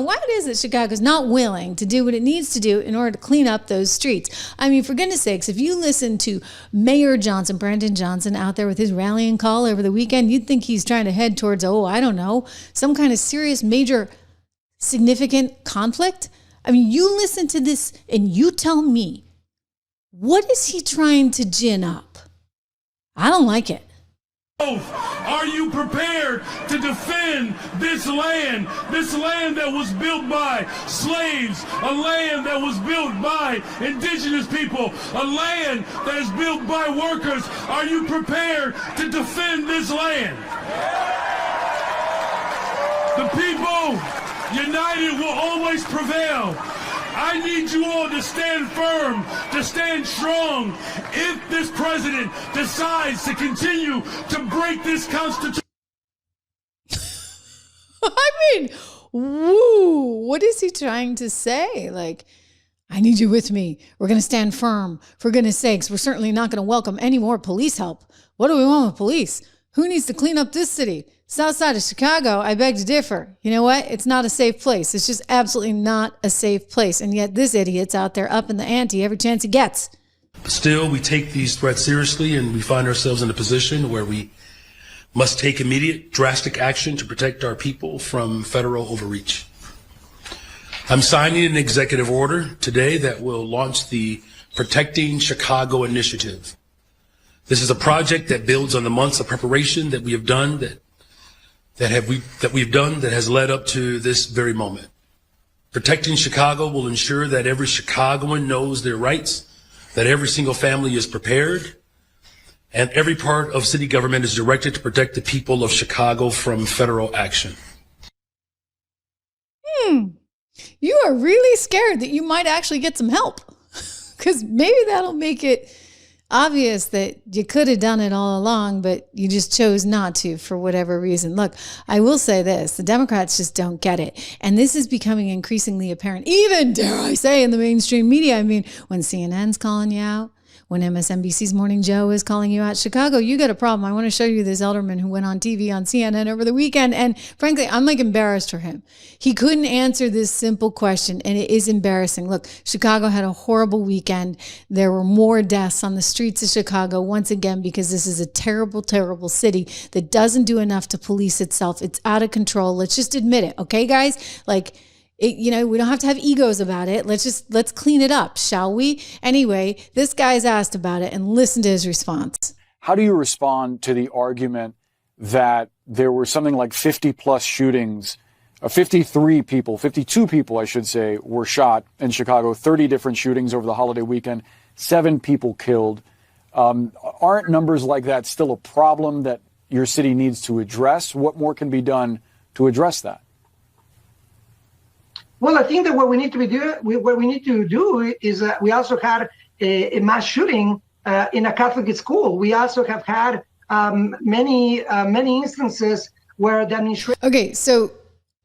why it is that Chicago's not willing to do what it needs to do in order to clean up those streets. I mean, for goodness sakes, if you listen to Mayor Johnson, Brandon Johnson, out there with his rallying call over the weekend, you'd think he's trying to head towards, I don't know, some kind of serious, major, significant conflict. I mean, you listen to this and you tell me, what is he trying to gin up? I don't like it. Are you prepared to defend this land that was built by slaves, a land that was built by indigenous people, a land that is built by workers? Are you prepared to defend this land? The people united will always prevail. I need you all to stand firm, to stand strong. If this president decides to continue to break this Constitution. I mean, woo, what is he trying to say? Like, I need you with me. We're going to stand firm. For goodness sakes, we're certainly not going to welcome any more police help. What do we want with police? Who needs to clean up this city? South side of Chicago, I beg to differ. You know what? It's not a safe place. It's just absolutely not a safe place. And yet this idiot's out there upping the ante every chance he gets. Still, we take these threats seriously, and we find ourselves in a position where we must take immediate, drastic action to protect our people from federal overreach. I'm signing an executive order today that will launch the Protecting Chicago Initiative. This is a project that builds on the months of preparation that we have done, that has led up to this very moment. Protecting Chicago will ensure that every Chicagoan knows their rights, that every single family is prepared, and every part of city government is directed to protect the people of Chicago from federal action. You are really scared that you might actually get some help, because maybe that'll make it obvious that you could have done it all along, but you just chose not to for whatever reason. Look, I will say this, the Democrats just don't get it. And this is becoming increasingly apparent, even, dare I say, in the mainstream media. I mean, when CNN's calling you out, when MSNBC's Morning Joe is calling you out, Chicago, you got a problem. I want to show you this elderman who went on TV on CNN over the weekend. And frankly, I'm like embarrassed for him. He couldn't answer this simple question, and it is embarrassing. Look, Chicago had a horrible weekend. There were more deaths on the streets of Chicago once again, because this is a terrible, terrible city that doesn't do enough to police itself. It's out of control. Let's just admit it. Okay, guys? Like, we don't have to have egos about it. Let's clean it up, shall we? Anyway, this guy's asked about it, and listen to his response. How do you respond to the argument that there were something like 50 plus shootings, 52 people, I should say, were shot in Chicago, 30 different shootings over the holiday weekend, 7 people killed. Aren't numbers like that still a problem that your city needs to address? What more can be done to address that? Well, I think that what we need to do is we also had a mass shooting in a Catholic school. We also have had many instances where the administration. Okay, so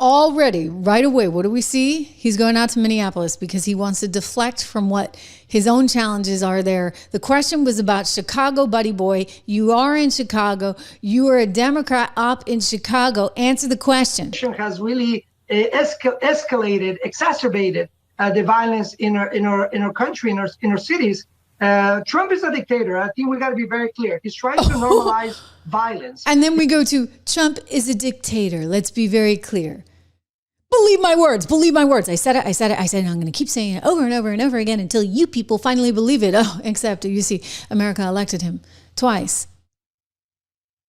already, right away, what do we see? He's going out to Minneapolis because he wants to deflect from what his own challenges are there. The question was about Chicago, buddy boy. You are in Chicago. You are a Democrat up in Chicago. Answer the question. Has really escalated, exacerbated the violence in our country, in our cities. Trump is a dictator. I think we got to be very clear. He's trying to normalize violence. And then we go to Trump is a dictator. Let's be very clear. Believe my words. Believe my words. I said it. And I'm going to keep saying it over and over and over again until you people finally believe it. Oh, except you see, America elected him twice.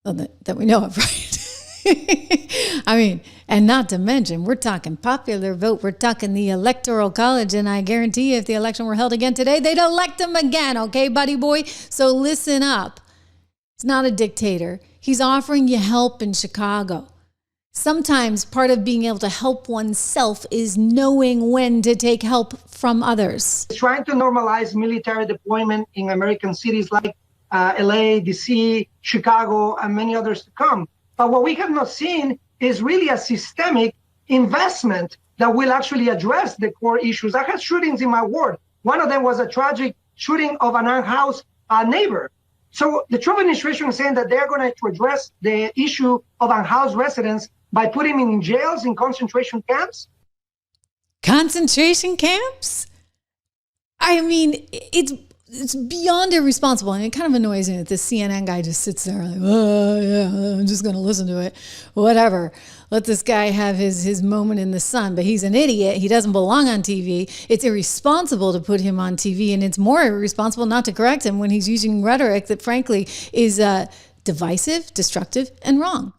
Well, that we know of, right? I mean, and not to mention, we're talking popular vote. We're talking the Electoral College. And I guarantee you, if the election were held again today, they'd elect him again. Okay, buddy boy? So listen up. It's not a dictator. He's offering you help in Chicago. Sometimes part of being able to help oneself is knowing when to take help from others. He's trying to normalize military deployment in American cities like LA, DC, Chicago, and many others to come. But what we have not seen is really a systemic investment that will actually address the core issues. I had shootings in my ward. One of them was a tragic shooting of an unhoused neighbor. So the Trump administration is saying that they're going to address the issue of unhoused residents by putting them in jails, in concentration camps. concentration camps? I mean, it's beyond irresponsible, and it kind of annoys me that this CNN guy just sits there like, oh yeah, I'm just going to listen to it, whatever. Let this guy have his moment in the sun, but he's an idiot. He doesn't belong on TV. It's irresponsible to put him on TV, and it's more irresponsible not to correct him when he's using rhetoric that frankly is divisive, destructive, and wrong.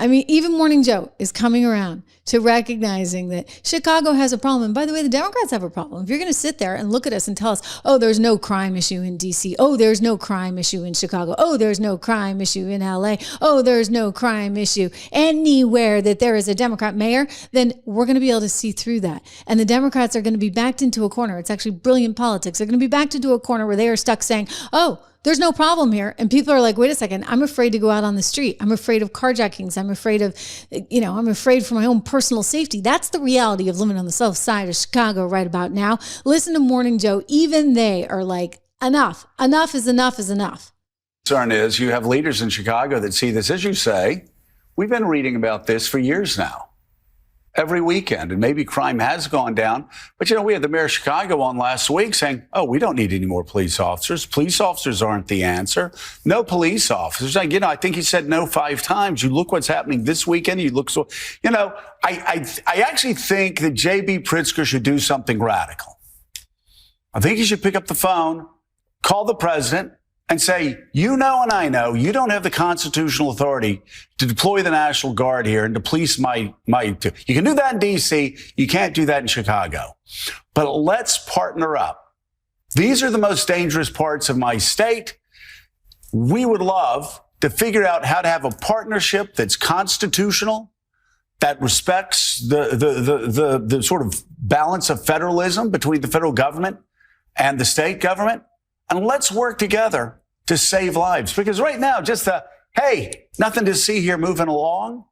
I mean, even Morning Joe is coming around to recognizing that Chicago has a problem. And by the way, the Democrats have a problem. If you're going to sit there and look at us and tell us, oh, there's no crime issue in DC. Oh, there's no crime issue in Chicago. Oh, there's no crime issue in LA. Oh, there's no crime issue anywhere that there is a Democrat mayor, then we're going to be able to see through that. And the Democrats are going to be backed into a corner. It's actually brilliant politics. They're going to be backed into a corner where they are stuck saying, oh, there's no problem here. And people are like, wait a second, I'm afraid to go out on the street. I'm afraid of carjackings. I'm afraid of, I'm afraid for my own personal safety. That's the reality of living on the south side of Chicago right about now. Listen to Morning Joe. Even they are like, enough. Enough is enough is enough. Concern is you have leaders in Chicago that see this, as you say. We've been reading about this for years now. Every weekend, and maybe crime has gone down. But, we had the mayor of Chicago on last week saying, oh, we don't need any more police officers. Police officers aren't the answer. No police officers. I think he said no 5 times. You look what's happening this weekend. You look so, I actually think that J.B. Pritzker should do something radical. I think he should pick up the phone, call the president, and say, and I know, you don't have the constitutional authority to deploy the National Guard here, and the police might too. You can do that in D.C. You can't do that in Chicago. But let's partner up. These are the most dangerous parts of my state. We would love to figure out how to have a partnership that's constitutional, that respects the sort of balance of federalism between the federal government and the state government. And let's work together to save lives. Because right now, just hey, nothing to see here moving along.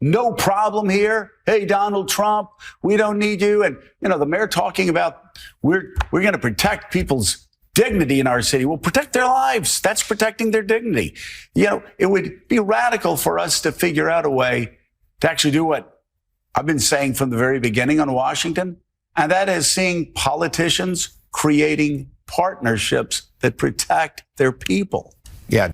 No problem here. Hey, Donald Trump, we don't need you. And, the mayor talking about we're going to protect people's dignity in our city. Well, protect their lives. That's protecting their dignity. It would be radical for us to figure out a way to actually do what I've been saying from the very beginning on Washington. And that is seeing politicians creating partnerships that protect their people. Yeah.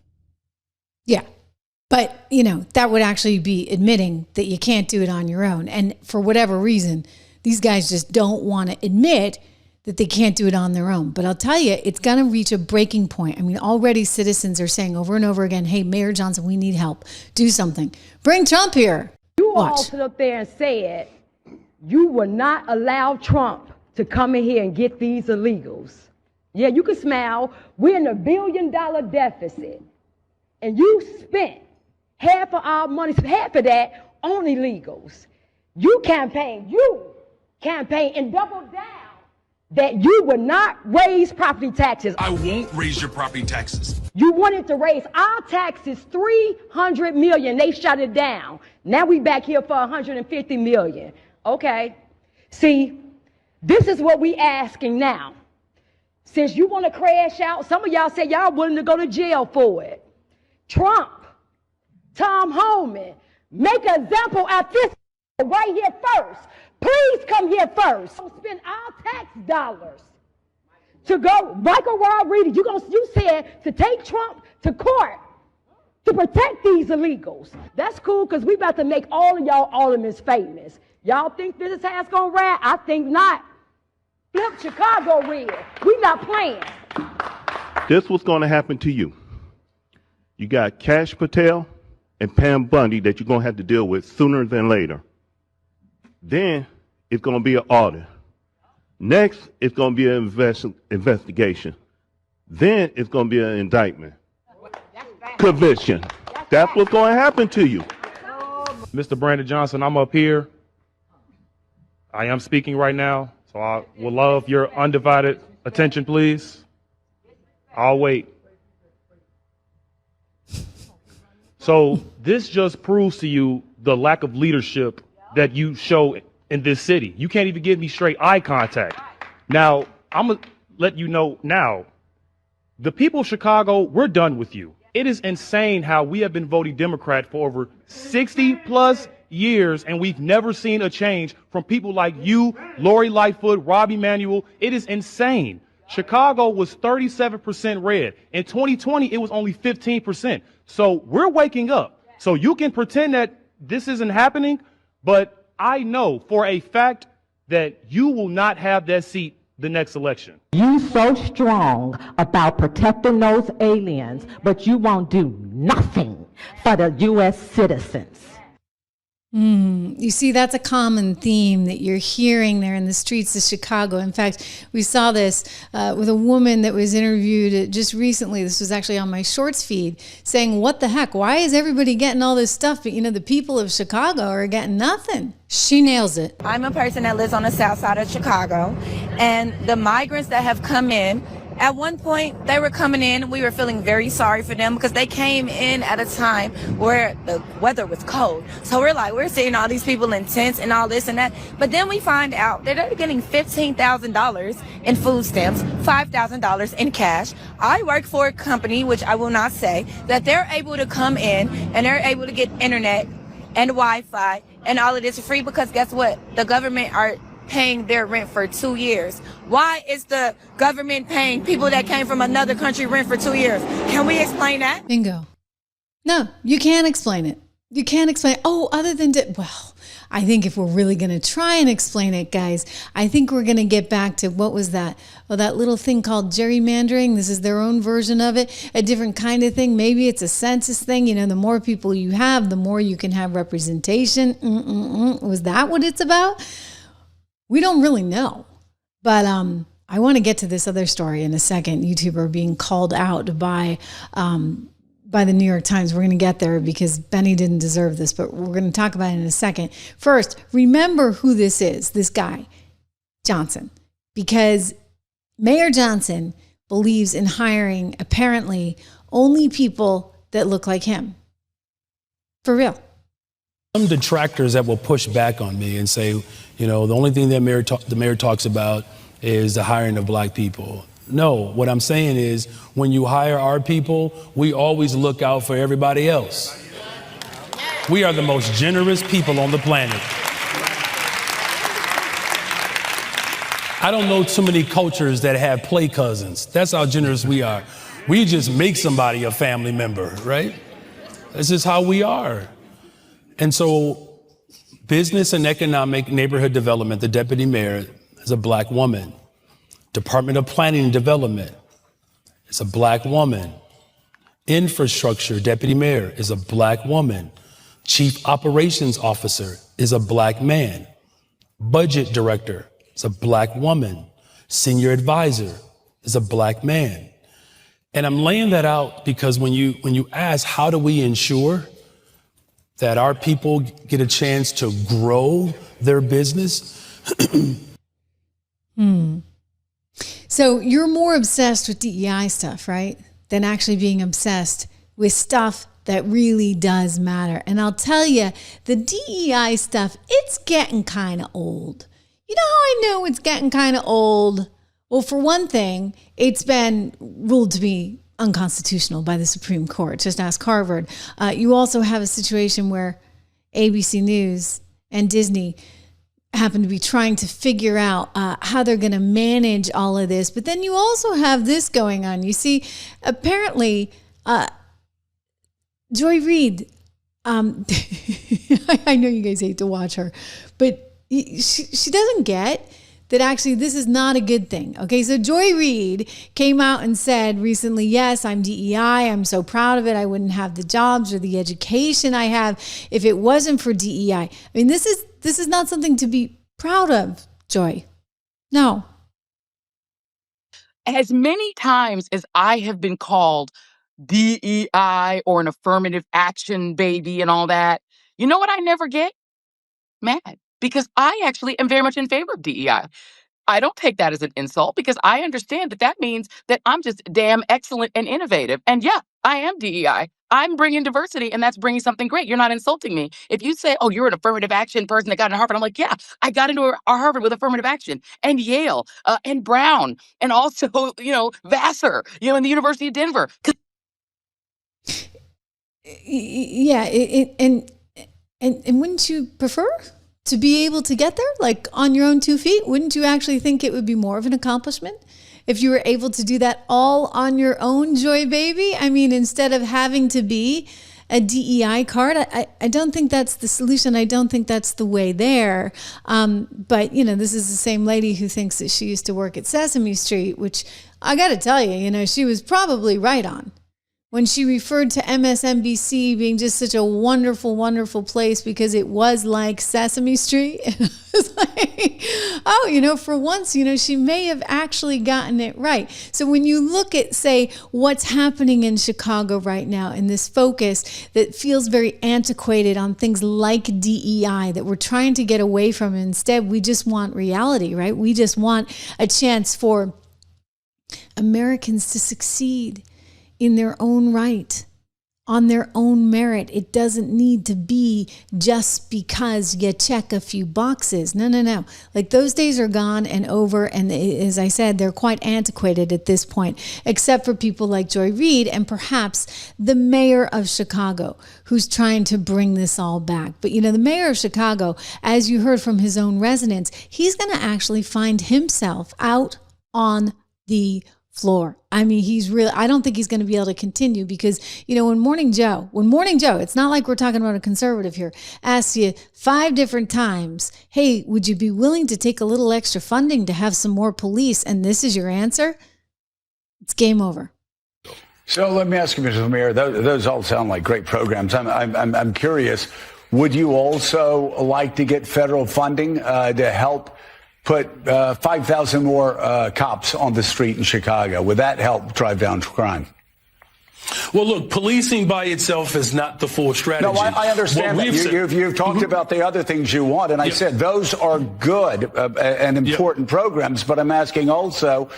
But, that would actually be admitting that you can't do it on your own. And for whatever reason, these guys just don't want to admit that they can't do it on their own. But I'll tell you, it's going to reach a breaking point. I mean, already citizens are saying over and over again, hey, Mayor Johnson, we need help. Do something. Bring Trump here. You all stood up there and said you will not allow Trump to come in here and get these illegals. Yeah, you can smile. We're in $1 billion deficit. And you spent half of our money, half of that on illegals. You campaign and double down that you would not raise property taxes. I won't raise your property taxes. You wanted to raise our taxes $300 million. They shut it down. Now we back here for $150 million. Okay. See, this is what we asking now. Since you want to crash out, some of y'all say y'all willing to go to jail for it. Trump, Tom Homan, make an example at this right here first. Please come here first. Spend our tax dollars to go. Michael Reid, you said to take Trump to court to protect these illegals. That's cool because we about to make all of y'all aldermen famous. Y'all think this is how it's gonna ride? I think not. Flip Chicago red. We not playing. This was going to happen to you. You got Kash Patel and Pam Bundy that you're going to have to deal with sooner than later. Then it's going to be an audit. Next, it's going to be an investigation. Then it's going to be an indictment. Conviction. That's what's going to happen to you. Mr. Brandon Johnson, I'm up here. I am speaking right now. So I would love your undivided attention, please. I'll wait. So this just proves to you the lack of leadership that you show in this city. You can't even give me straight eye contact. Now, I'm going to let you know now, the people of Chicago, we're done with you. It is insane how we have been voting Democrat for over 60 plus years, and we've never seen a change from people like you, Lori Lightfoot, Rob Emanuel. It is insane. Chicago was 37% red. In 2020, it was only 15%. So we're waking up. So you can pretend that this isn't happening, but I know for a fact that you will not have that seat the next election. You so strong about protecting those aliens, but you won't do nothing for the U.S. citizens. You see, that's a common theme that you're hearing there in the streets of Chicago. In fact, we saw this with a woman that was interviewed just recently. This was actually on my Shorts feed, saying, what the heck? Why is everybody getting all this stuff? But, the people of Chicago are getting nothing. She nails it. I'm a person that lives on the south side of Chicago, and the migrants that have come in, at one point, they were coming in. We were feeling very sorry for them because they came in at a time where the weather was cold. So we're seeing all these people in tents and all this and that. But then we find out that they're getting $15,000 in food stamps, $5,000 in cash. I work for a company, which I will not say, that they're able to come in and they're able to get internet and Wi-Fi and all of this for free because guess what? The government are paying their rent for 2 years. Why is the government paying people that came from another country rent for 2 years? Can we explain that? Bingo. No, you can't explain it. You can't explain it. Oh, other than, I think if we're really going to try and explain it, guys, I think we're going to get back to, what was that? Oh, that little thing called gerrymandering. This is their own version of it, a different kind of thing. Maybe it's a census thing. The more people you have, the more you can have representation. Was that what it's about? We don't really know. But I want to get to this other story in a second. YouTuber being called out by the New York Times. We're going to get there because Benny didn't deserve this, but we're going to talk about it in a second. First, remember who this is, this guy, Johnson, because Mayor Johnson believes in hiring, apparently, only people that look like him. For real. Some detractors that will push back on me and say, the only thing that the mayor talks about is the hiring of black people. No, what I'm saying is when you hire our people, we always look out for everybody else. We are the most generous people on the planet. I don't know too many cultures that have play cousins. That's how generous we are. We just make somebody a family member, right? This is how we are. And so business and economic neighborhood development, the deputy mayor is a black woman. Department of Planning and Development is a black woman. Infrastructure deputy mayor is a black woman. Chief operations officer is a black man. Budget director is a black woman. Senior advisor is a black man. And I'm laying that out because when you ask, how do we ensure that our people get a chance to grow their business? So you're more obsessed with DEI stuff, right? Than actually being obsessed with stuff that really does matter. And I'll tell you, the DEI stuff, it's getting kind of old. You know how I know it's getting kind of old? Well, for one thing, it's been ruled to be unconstitutional by the Supreme Court. Just ask Harvard. You also have a situation where ABC News and Disney happen to be trying to figure out how they're going to manage all of this. But then you also have this going on. You see, apparently, Joy Reid, I know you guys hate to watch her, but she doesn't get that actually this is not a good thing. Okay, so Joy Reid came out and said recently, yes, I'm DEI. I'm so proud of it. I wouldn't have the jobs or the education I have if it wasn't for DEI. I mean, this is not something to be proud of, Joy. No. As many times as I have been called DEI or an affirmative action baby and all that, you know what I never get? Mad. Because I actually am very much in favor of DEI. I don't take that as an insult because I understand that that means that I'm just damn excellent and innovative. And yeah, I am DEI. I'm bringing diversity and that's bringing something great. You're not insulting me. If you say, oh, you're an affirmative action person that got into Harvard, I'm like, yeah, I got into Harvard with affirmative action and Yale and Brown and also, Vassar, and the University of Denver. Yeah, and And wouldn't you prefer to be able to get there, like on your own 2 feet? Wouldn't you actually think it would be more of an accomplishment if you were able to do that all on your own, Joy Baby? I mean, instead of having to be a DEI card, I don't think that's the solution. I don't think that's the way there. But, you know, this is the same lady who thinks that she used to work at Sesame Street, which I got to tell you, you know, she was probably right on when she referred to MSNBC being just such a wonderful, wonderful place because it was like Sesame Street. And I was like, oh, you know, for once, you know, she may have actually gotten it right. So when you look at, say, what's happening in Chicago right now in this focus that feels very antiquated on things like DEI that we're trying to get away from, instead, we just want reality, right? We just want a chance for Americans to succeed in their own right, on their own merit. It doesn't need to be just because you check a few boxes. No. Like, those days are gone and over. And as I said, they're quite antiquated at this point, except for people like Joy Reid and perhaps the mayor of Chicago, who's trying to bring this all back. But, you know, the mayor of Chicago, as you heard from his own residents, he's going to actually find himself out on the floor. I mean, I don't think he's going to be able to continue because, you know, when Morning Joe, it's not like we're talking about a conservative here, asks you 5 different times, hey, would you be willing to take a little extra funding to have some more police? And this is your answer. It's game over. So let me ask you, Mr. Mayor, those all sound like great programs. I'm curious, would you also like to get federal funding to help put 5,000 more cops on the street in Chicago? Would that help drive down crime? Well, look, policing by itself is not the full strategy. No, I understand that. You've talked about the other things you want, and I said those are good and important programs, but I'm asking also,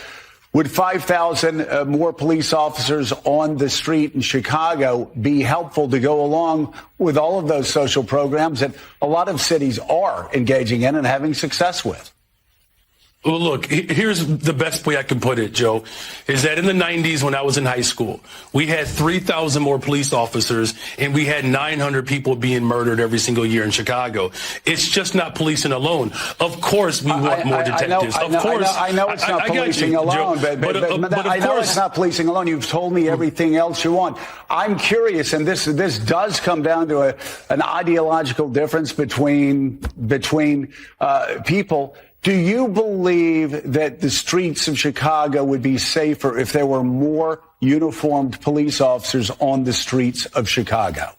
would 5,000 more police officers on the street in Chicago be helpful to go along with all of those social programs that a lot of cities are engaging in and having success with? Well, look, here's the best way I can put it, Joe, is that in the 90s when I was in high school, we had 3,000 more police officers and we had 900 people being murdered every single year in Chicago. It's just not policing alone. Of course, we want more detectives. I know it's not policing alone, but I know it's not policing alone. You've told me everything else you want. I'm curious, and this does come down to an ideological difference between people. Do you believe that the streets of Chicago would be safer if there were more uniformed police officers on the streets of Chicago?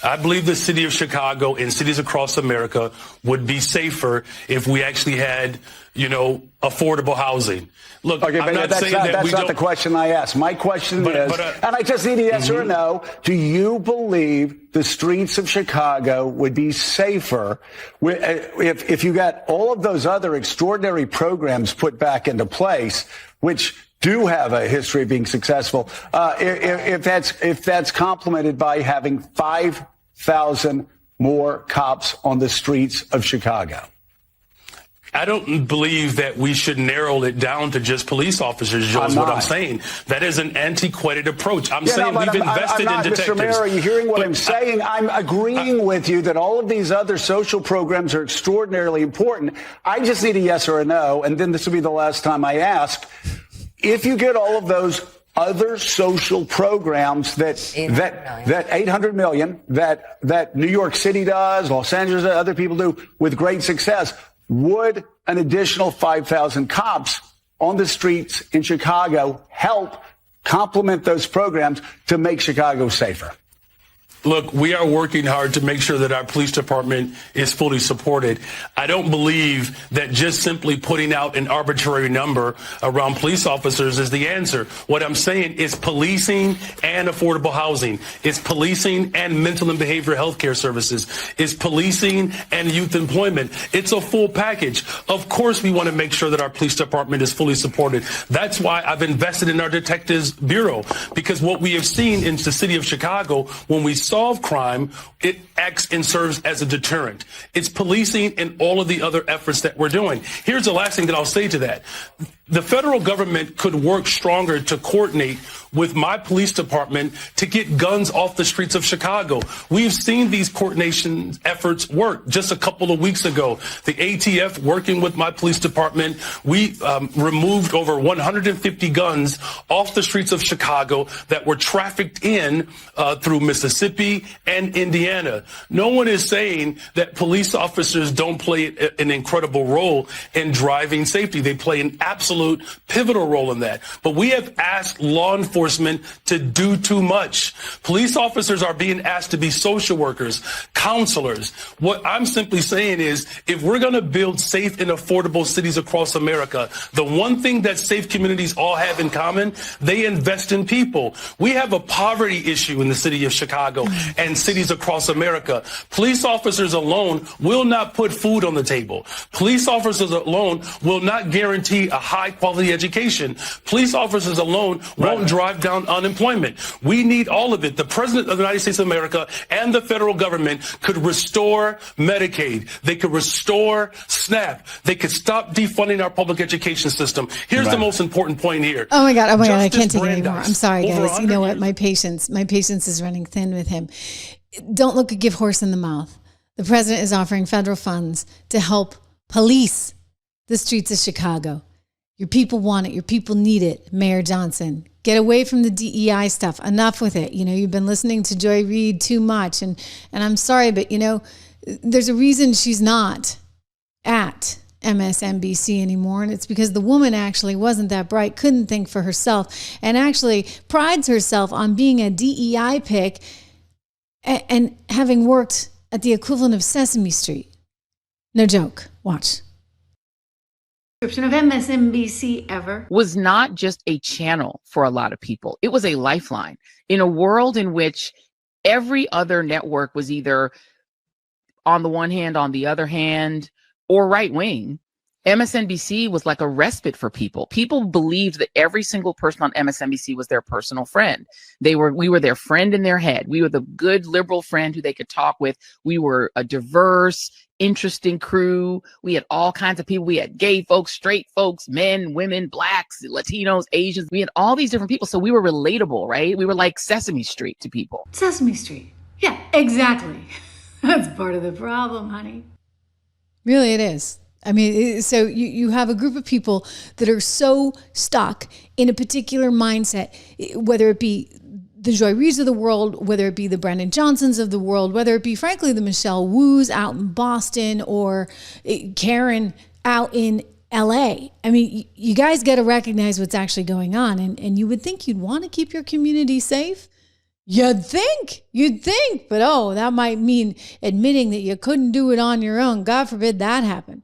I believe the city of Chicago and cities across America would be safer if we actually had, you know, affordable housing. Look, okay, I'm not saying that that's not the question I asked. My question is, and I just need a yes or a no, do you believe the streets of Chicago would be safer if you got all of those other extraordinary programs put back into place, which do have a history of being successful, if that's complemented by having 5,000 more cops on the streets of Chicago? I don't believe that we should narrow it down to just police officers, Joe, is what I'm saying. That is an antiquated approach. I'm saying we've invested in detectives. Mr. Mayor, are you hearing what I'm saying? I'm agreeing with you that all of these other social programs are extraordinarily important. I just need a yes or a no, and then this will be the last time I ask. If you get all of those other social programs that 800 million that New York City does, Los Angeles, other people do with great success, would an additional 5,000 cops on the streets in Chicago help complement those programs to make Chicago safer? Look, we are working hard to make sure that our police department is fully supported. I don't believe that just simply putting out an arbitrary number around police officers is the answer. What I'm saying is policing and affordable housing. It's policing and mental and behavioral health care services. It's policing and youth employment. It's a full package. Of course, we want to make sure that our police department is fully supported. That's why I've invested in our Detectives Bureau, because what we have seen in the city of Chicago when we saw solve crime, it acts and serves as a deterrent. It's policing and all of the other efforts that we're doing. Here's the last thing that I'll say to that. The federal government could work stronger to coordinate with my police department to get guns off the streets of Chicago. We've seen these coordination efforts work. Just a couple of weeks ago, the ATF working with my police department, we removed over 150 guns off the streets of Chicago that were trafficked in through Mississippi and Indiana. No one is saying that police officers don't play an incredible role in driving safety. They play an absolute pivotal role in that. But we have asked law enforcement to do too much. Police officers are being asked to be social workers, counselors. What I'm simply saying is, if we're going to build safe and affordable cities across America, the one thing that safe communities all have in common, they invest in people. We have a poverty issue in the city of Chicago and cities across America. Police officers alone will not put food on the table. Police officers alone will not guarantee a high quality education. Police officers alone won't drive down unemployment. We need all of it. The President of the United States of America and the federal government could restore Medicaid. They could restore SNAP. They could stop defunding our public education system. Here's the most important point here. Oh my God. I can't take it Brandeis, anymore. I'm sorry, guys. You know what? My patience is running thin with him. Don't look a gift horse in the mouth. The president is offering federal funds to help police the streets of Chicago. Your people want it. Your people need it. Mayor Johnson, get away from the DEI stuff. Enough with it. You know, you've been listening to Joy Reid too much. And I'm sorry, but you know, there's a reason she's not at MSNBC anymore. And it's because the woman actually wasn't that bright, couldn't think for herself, and actually prides herself on being a DEI pick and having worked at the equivalent of Sesame Street. No joke. Watch. Of MSNBC ever was not just a channel for a lot of people. It was a lifeline in a world in which every other network was either on the one hand, on the other hand, or right wing. MSNBC was like a respite for people. People believed that every single person on MSNBC was their personal friend. We were their friend in their head. We were the good liberal friend who they could talk with. We were a diverse, interesting crew. We had all kinds of people. We had gay folks, straight folks, men, women, blacks, Latinos, Asians. We had all these different people. So we were relatable, right? We were like Sesame Street to people. Sesame Street. Yeah, exactly. That's part of the problem, honey. Really, it is. I mean, so you have a group of people that are so stuck in a particular mindset, whether it be the Joy Reids of the world, whether it be the Brandon Johnsons of the world, whether it be, frankly, the Michelle Woos out in Boston or Karen out in LA. I mean, you guys got to recognize what's actually going on. And you would think you'd want to keep your community safe. You'd think, but that might mean admitting that you couldn't do it on your own. God forbid that happen.